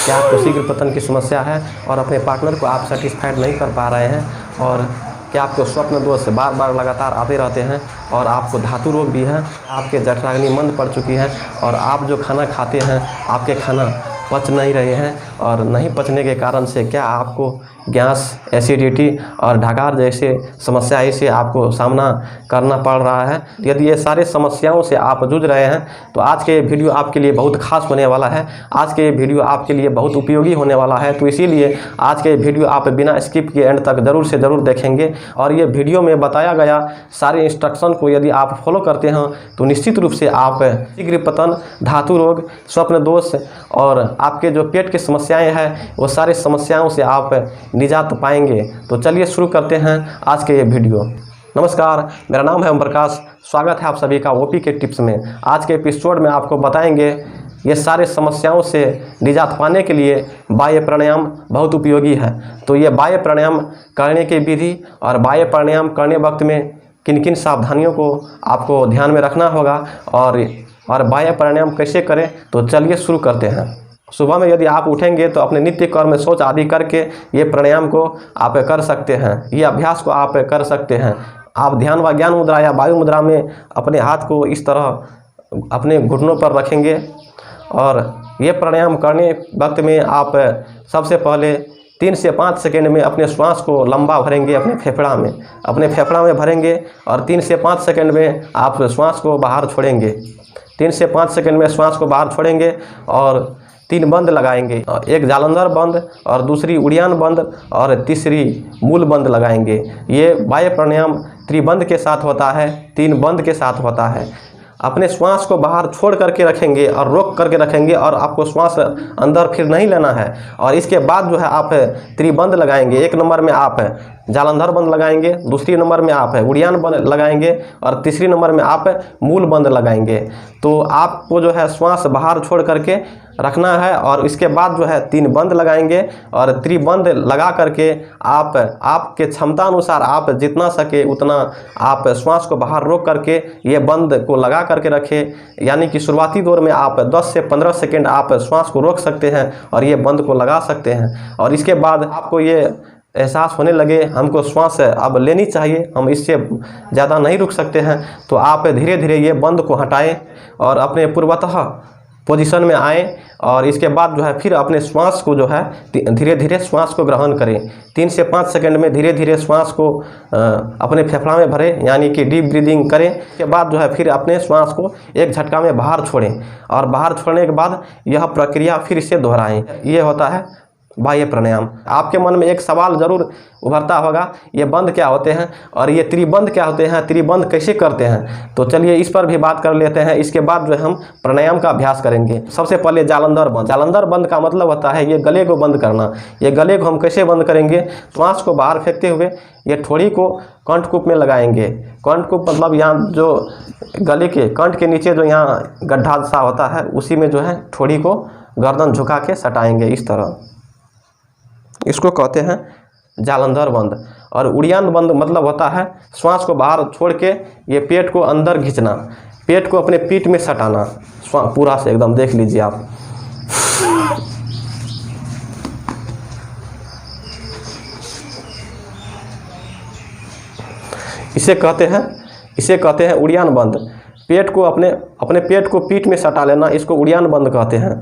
क्या आपको शीघ्र पतन की समस्या है और अपने पार्टनर को आप सेटिस्फाइड नहीं कर पा रहे हैं, और क्या आपको स्वप्न दोष बार बार लगातार आते रहते हैं, और आपको धातु रोग भी है, आपके जठराग्नि मंद पड़ चुकी है, और आप जो खाना खाते हैं आपके खाना पच नहीं रहे हैं, और नहीं पचने के कारण से क्या आपको गैस, एसिडिटी और ढकार जैसे समस्याएं से आपको सामना करना पड़ रहा है। यदि ये सारे समस्याओं से आप जूझ रहे हैं तो आज के वीडियो आपके लिए बहुत खास होने वाला है। आज के वीडियो आपके लिए बहुत उपयोगी होने वाला है, तो इसीलिए आज के वीडियो आप बिना स्किप के एंड तक ज़रूर से ज़रूर देखेंगे। और ये वीडियो में बताया गया सारे इंस्ट्रक्शन को यदि आप फॉलो करते हैं तो निश्चित रूप से आप शीघ्र पतन, धातु रोग, स्वप्न दोष और आपके जो पेट की समस्याएं हैं वो सारे समस्याओं से आप निजात पाएंगे। तो चलिए शुरू करते हैं आज के ये वीडियो। नमस्कार, मेरा नाम है ओम प्रकाश। स्वागत है आप सभी का ओपी के टिप्स में। आज के एपिसोड में आपको बताएंगे ये सारे समस्याओं से निजात पाने के लिए वायु प्राणायाम बहुत उपयोगी है। तो ये वायु प्राणायाम करने की विधि और वायु प्राणायाम करने वक्त में किन किन सावधानियों को आपको ध्यान में रखना होगा और वायु प्राणायाम कैसे करें, तो चलिए शुरू करते हैं। सुबह में यदि आप उठेंगे तो अपने नित्य कर्म में शौच आदि करके ये प्राणायाम को आप कर सकते हैं, ये अभ्यास को आप कर सकते हैं। आप ध्यान व ज्ञान मुद्रा या वायु मुद्रा में अपने हाथ को इस तरह अपने घुटनों पर रखेंगे, और ये प्राणायाम करने वक्त में आप सबसे पहले 3 से 5 सेकेंड में अपने श्वास को लंबा भरेंगे, अपने फेफड़ा में भरेंगे, और 3 से 5 सेकेंड में आप श्वास को बाहर छोड़ेंगे। 3 से 5 सेकेंड में श्वास को बाहर छोड़ेंगे और 3 बंद लगाएंगे, एक जालंधर बंद और दूसरी उड़ियान बंद और तीसरी मूल बंद लगाएंगे। ये वायु प्राणायाम त्रिबंद के साथ होता है, 3 बंद के साथ होता है। अपने श्वास को बाहर छोड़ करके रखेंगे और रोक करके रखेंगे, और आपको श्वास अंदर फिर नहीं लेना है। और इसके बाद जो है आप त्रिबंद लगाएंगे। 1 नंबर में आप जालंधर बंद लगाएंगे, दूसरी नंबर में आप उड़ियान बंद लगाएंगे, और तीसरी नंबर में आप मूल बंद लगाएंगे। तो आपको जो है श्वास बाहर छोड़ करके रखना है, और इसके बाद जो है 3 बंद लगाएंगे, और त्रिबंद लगा करके आप आपके क्षमता अनुसार आप जितना सके उतना आप श्वास को बाहर रोक करके ये बंद को लगा करके रखें। यानी कि शुरुआती दौर में आप 10 से 15 सेकेंड आप श्वास को रोक सकते हैं और ये बंद को लगा सकते हैं। और इसके बाद आपको ये एहसास होने लगे हमको श्वास अब लेनी चाहिए, हम इससे ज़्यादा नहीं रुक सकते हैं, तो आप धीरे धीरे ये बंद को हटाएं और अपने पूर्वतः पोजीशन में आएँ। और इसके बाद जो है फिर अपने श्वास को जो है धीरे धीरे श्वास को ग्रहण करें। 3 से 5 सेकंड में धीरे धीरे श्वास को अपने फेफड़ा में भरें, यानी कि डीप ब्रीदिंग करें। इसके बाद जो है फिर अपने श्वास को एक झटका में बाहर छोड़ें, और बाहर छोड़ने के बाद यह प्रक्रिया फिर से दोहराएं। ये होता है वायु प्राणायाम। आपके मन में एक सवाल जरूर उभरता होगा, ये बंद क्या होते हैं और ये त्रिबंद क्या होते हैं, त्रिबंद कैसे करते हैं। तो चलिए इस पर भी बात कर लेते हैं। इसके बाद जो है हम प्राणायाम का अभ्यास करेंगे। सबसे पहले जालंधर बंद। जालंधर बंद का मतलब होता है ये गले को बंद करना। ये गले को हम कैसे बंद करेंगे, श्वास को बाहर फेंकते हुए ये ठोड़ी को कंठकूप में लगाएंगे। कंठकूप मतलब यहाँ जो गले के कंठ के नीचे जो यहाँ गड्ढा सा होता है उसी में जो है ठोड़ी को गर्दन झुका के सटाएंगे इस तरह। इसको कहते हैं जालंधर बंद। और उड़ियान बंद मतलब होता है श्वास को बाहर छोड़ के ये पेट को अंदर खींचना, पेट को अपने पीठ में सटाना पूरा से एकदम। देख लीजिए आप, इसे कहते हैं उड़ियान बंद। पेट को अपने पेट को पीठ में सटा लेना, इसको उड़ियान बंद कहते हैं।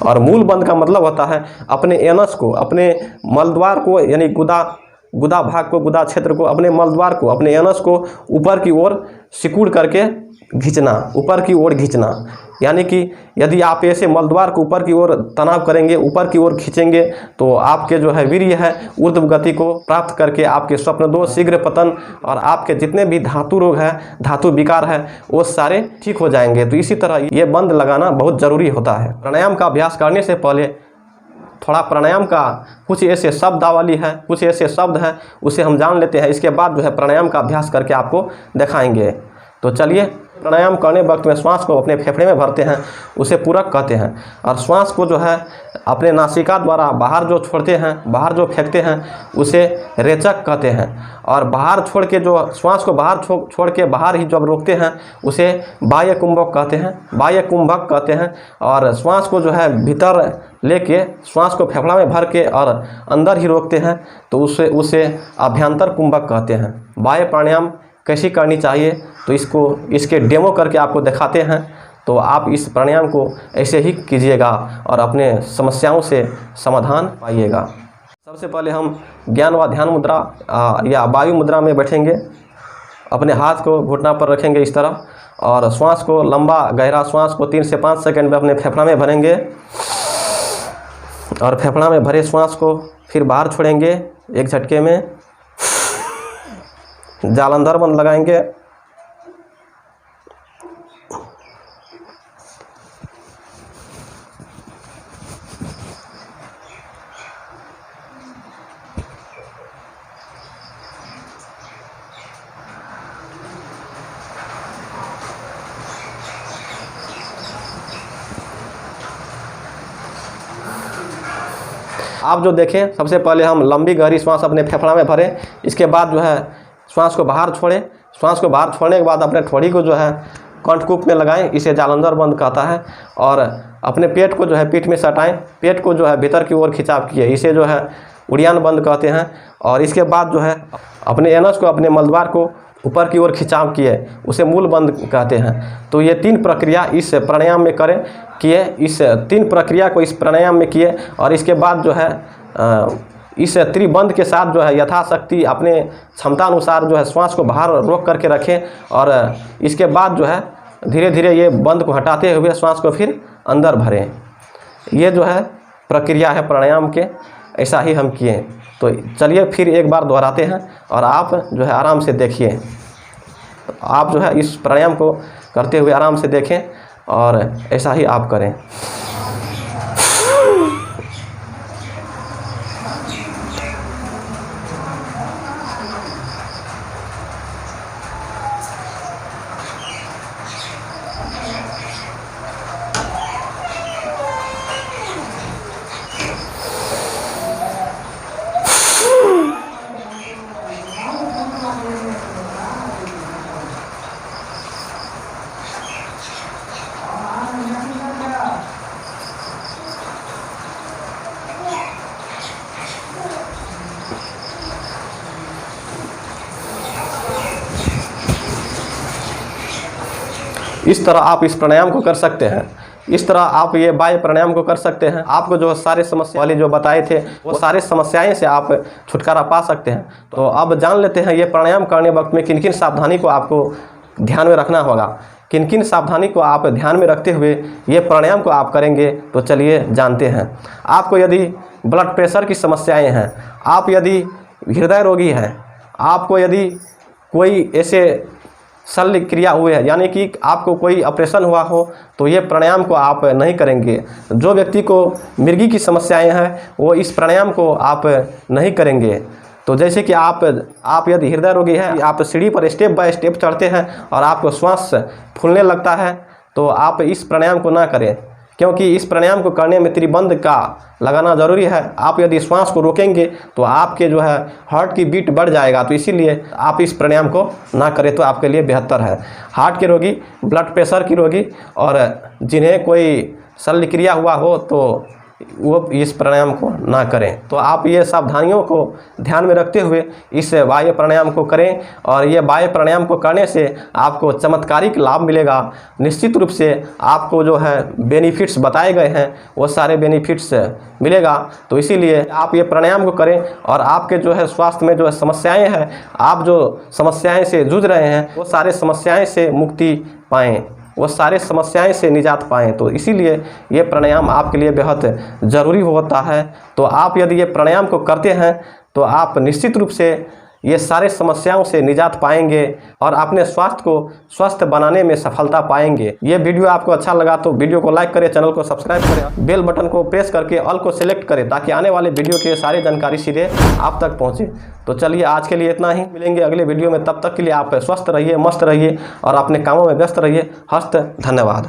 और मूल बंद का मतलब होता है अपने एनस को, अपने मलद्वार को, यानी गुदा भाग को, गुदा क्षेत्र को, अपने मलद्वार को, अपने एनस को ऊपर की ओर सिकुड़ करके खींचना, ऊपर की ओर खींचना। यानी कि यदि आप ऐसे मलद्वार को ऊपर की ओर तनाव करेंगे, ऊपर की ओर खींचेंगे, तो आपके जो है वीर्य है ऊर्ध्व गति को प्राप्त करके आपके स्वप्न दोष, शीघ्र पतन और आपके जितने भी धातु रोग है, धातु विकार है, वो सारे ठीक हो जाएंगे। तो इसी तरह ये बंद लगाना बहुत ज़रूरी होता है। प्राणायाम का अभ्यास करने से पहले थोड़ा प्राणायाम का कुछ ऐसे शब्दावली है, कुछ ऐसे शब्द हैं, उसे हम जान लेते हैं। इसके बाद जो है प्राणायाम का अभ्यास करके आपको दिखाएंगे। तो चलिए, प्राणायाम करने वक्त में श्वास को अपने फेफड़े में भरते हैं, उसे पूरक कहते हैं। और श्वास को जो है अपने नासिका द्वारा बाहर जो छोड़ते हैं, बाहर जो फेंकते हैं, उसे रेचक कहते हैं। और बाहर छोड़ के जो श्वास को बाहर छोड़ के बाहर ही जब रोकते हैं उसे बाह्य कुंभक कहते हैं, बाह्य कुंभक कहते हैं। और श्वास को जो है भीतर लेके श्वास को फेफड़ा में भर के और अंदर ही रोकते हैं तो उसे अभ्यंतर कुंभक कहते हैं। बाह्य प्राणायाम कैसी करनी चाहिए तो इसके डेमो करके आपको दिखाते हैं। तो आप इस प्राणायाम को ऐसे ही कीजिएगा और अपने समस्याओं से समाधान पाइएगा। सबसे पहले हम ज्ञान व ध्यान मुद्रा या वायु मुद्रा में बैठेंगे। अपने हाथ को घुटना पर रखेंगे इस तरह और श्वास को लंबा गहरा श्वास को 3 से 5 सेकंड में अपने फेफड़ा में भरेंगे और फेफड़ा में भरे श्वास को फिर बाहर छोड़ेंगे एक झटके में। जालंधर बंद लगाएंगे। आप जो देखें, सबसे पहले हम लंबी गहरी श्वास अपने फेफड़ा में भरें। इसके बाद जो है श्वास को बाहर छोड़ें। श्वास को बाहर छोड़ने के बाद अपने ठोड़ी को जो है कंठकूप में लगाएं, इसे जालंधर बंद कहता है। और अपने पेट को जो है पीठ में सटाएं, पेट को जो है भीतर की ओर खिंचाव किए, इसे जो है उड़ियान बंद कहते हैं। और इसके बाद जो है अपने एनस को अपने मलद्वार को ऊपर की ओर खिंचाव किए, उसे मूल बंद कहते हैं। तो ये 3 प्रक्रिया इस प्राणायाम में किए, इस 3 प्रक्रिया को इस प्राणायाम में किए। और इसके बाद जो है इस त्रिबंध के साथ जो है यथाशक्ति अपने क्षमता अनुसार जो है श्वास को बाहर रोक करके रखें। और इसके बाद जो है धीरे धीरे ये बंद को हटाते हुए श्वास को फिर अंदर भरें। ये जो है प्रक्रिया है प्राणायाम के, ऐसा ही हम किए। तो चलिए फिर एक बार दोहराते हैं और आप जो है आराम से देखिए। आप जो है इस प्राणायाम को करते हुए आराम से देखें और ऐसा ही आप करें। इस तरह आप इस प्राणायाम को कर सकते हैं। इस तरह आप ये बाह्य प्राणायाम को कर सकते हैं। आपको जो सारे समस्या वाले जो बताए थे वो सारे समस्याएं से आप छुटकारा पा सकते हैं। तो अब जान लेते हैं ये प्राणायाम करने वक्त में किन किन सावधानी को आपको ध्यान में रखना होगा, किन किन सावधानी को आप ध्यान में रखते हुए ये प्राणायाम को आप करेंगे। तो चलिए जानते हैं। आपको यदि ब्लड प्रेशर की समस्याएँ हैं, आप यदि हृदय रोगी हैं, आपको यदि कोई ऐसे शल्य क्रिया हुए है, यानी कि आपको कोई ऑपरेशन हुआ हो, तो ये प्राणायाम को आप नहीं करेंगे। जो व्यक्ति को मिर्गी की समस्याएं हैं वो इस प्राणायाम को आप नहीं करेंगे। तो जैसे कि आप यदि हृदय रोगी हैं, आप सीढ़ी पर स्टेप बाय स्टेप चढ़ते हैं और आपको श्वास फूलने लगता है, तो आप इस प्राणायाम को ना करें, क्योंकि इस प्राणायाम को करने में त्रिबंध का लगाना ज़रूरी है। आप यदि श्वास को रोकेंगे तो आपके जो है हार्ट की बीट बढ़ जाएगा। तो इसीलिए आप इस प्राणायाम को ना करें तो आपके लिए बेहतर है। हार्ट के रोगी, ब्लड प्रेशर की रोगी और जिन्हें कोई शल्य क्रिया हुआ हो तो वो इस प्राणायाम को ना करें। तो आप ये सावधानियों को ध्यान में रखते हुए इस वायु प्राणायाम को करें। और ये वायु प्राणायाम को करने से आपको चमत्कारिक लाभ मिलेगा। निश्चित रूप से आपको जो है बेनिफिट्स बताए गए हैं वो सारे बेनिफिट्स मिलेगा। तो इसीलिए आप ये प्राणायाम को करें और आपके जो है स्वास्थ्य में जो है समस्याएँ हैं, आप जो समस्याएँ से जूझ रहे हैं वो सारे समस्याएँ से मुक्ति पाएँ, वो सारे समस्याएं से निजात पाएँ। तो इसीलिए ये प्राणायाम आपके लिए बेहद ज़रूरी होता है। तो आप यदि ये प्राणायाम को करते हैं तो आप निश्चित रूप से ये सारे समस्याओं से निजात पाएंगे और अपने स्वास्थ्य को स्वस्थ बनाने में सफलता पाएंगे। ये वीडियो आपको अच्छा लगा तो वीडियो को लाइक करें, चैनल को सब्सक्राइब करें, बेल बटन को प्रेस करके ऑल को सिलेक्ट करें ताकि आने वाले वीडियो के सारी जानकारी सीधे आप तक पहुँचे। तो चलिए आज के लिए इतना ही, मिलेंगे अगले वीडियो में। तब तक के लिए आप स्वस्थ रहिए, मस्त रहिए और अपने कामों में व्यस्त रहिए। हस्त धन्यवाद।